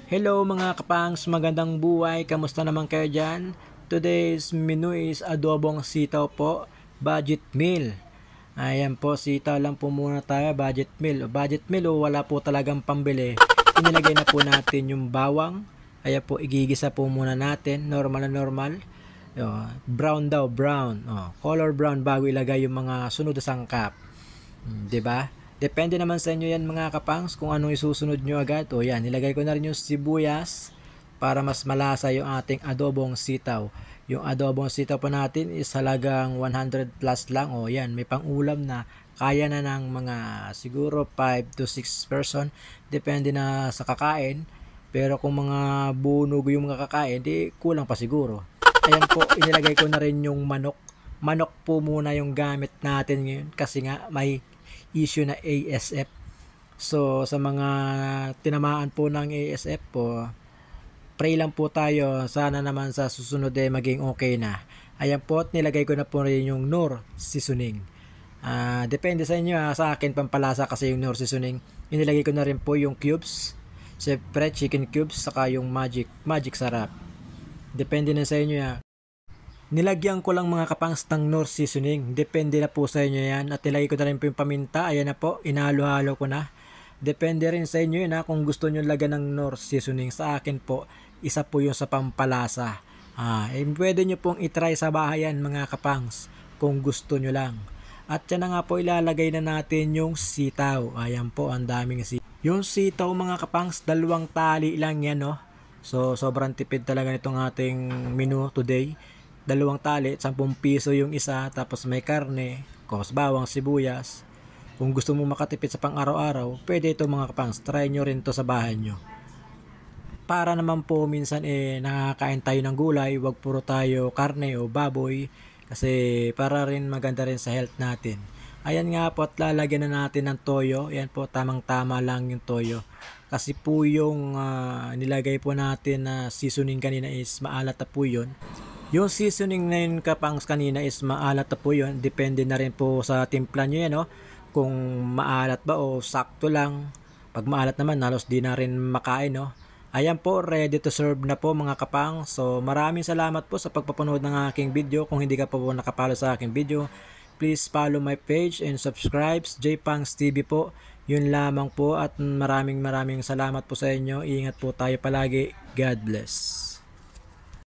Hello mga kapangs, magandang buhay. Kamusta naman kayo dyan? Today's menu is adobong sitaw po, budget meal. Ayan po, sitaw lang po muna tayo, budget meal. Budget meal o wala po talagang pambili. Inilagay na po natin yung bawang. Ayan po, igigisa po muna natin, normal na normal. Brown daw, brown. Color brown bago ilagay yung mga sunod na sangkap. 'Di ba? Depende naman sa inyo yan mga kapangs kung anong isusunod nyo agad. O yan, nilagay ko na rin yung sibuyas para mas malasa yung ating adobong sitaw. Yung adobong sitaw po natin is halagang 100 plus lang. O yan, may pang-ulam na kaya na ng mga siguro 5 to 6 person. Depende na sa kakain. Pero kung mga bunog yung mga kakain, di kulang pa siguro. Ayan po, inilagay ko na rin yung manok. Manok po muna yung gamit natin ngayon kasi nga may issue na ASF. So sa mga tinamaan po ng ASF po, pray lang po tayo, sana naman sa susunod maging okay na. Ayan po, at nilagay ko na po rin yung Knorr seasoning. Depende sa inyo, sa akin pampalasa kasi yung Knorr seasoning. Inilagay ko na rin po yung cubes, siyempre chicken cubes, saka yung magic sarap. Depende na sa inyo. Nilagyan ko lang mga kapangs ng Knorr seasoning. Depende na po sa inyo yan. At nilagay ko na rin po yung paminta. Ayan na po, inahalo-halo ko na. Depende rin sa inyo yun kung gusto nyo lagyan ng Knorr seasoning. Sa akin po, isa po yung sa pampalasa. Pwede nyo pong itry sa bahay yan mga kapangs kung gusto nyo lang. At yan na nga po, ilalagay na natin yung sitaw. Ayan po, ang daming sitaw. Yung sitaw mga kapangs, 2 tali lang yan, no? So, sobrang tipid talaga nitong ating menu today. 2 tali, 10 piso yung isa, tapos may karne, bawang, sibuyas. Kung gusto mo makatipid sa pang-araw-araw, pwede ito mga kapangs, try nyo rin to sa bahay nyo. Para naman po minsan nakakain tayo ng gulay, wag puro tayo karne o baboy, kasi para rin maganda rin sa health natin. Ayan nga po, at lalagyan na natin ng toyo. Ayan po, tamang-tama lang yung toyo. Kasi po yung nilagay po natin na seasoning kanina is maalat na po yun. Yung seasoning na yun kapangs kanina is maalat na po yun. Depende na rin po sa timpla nyo yan, no? Kung maalat ba o sakto lang. Pag maalat naman, halos di na rin makain, no? Ayan po, ready to serve na po mga kapang. So maraming salamat po sa pagpapanood ng aking video. Kung hindi ka pa po nakapalo sa aking video, please follow my page and subscribe. JPangs TV po. Yun lamang po, at maraming salamat po sa inyo. Ingat po tayo palagi. God bless.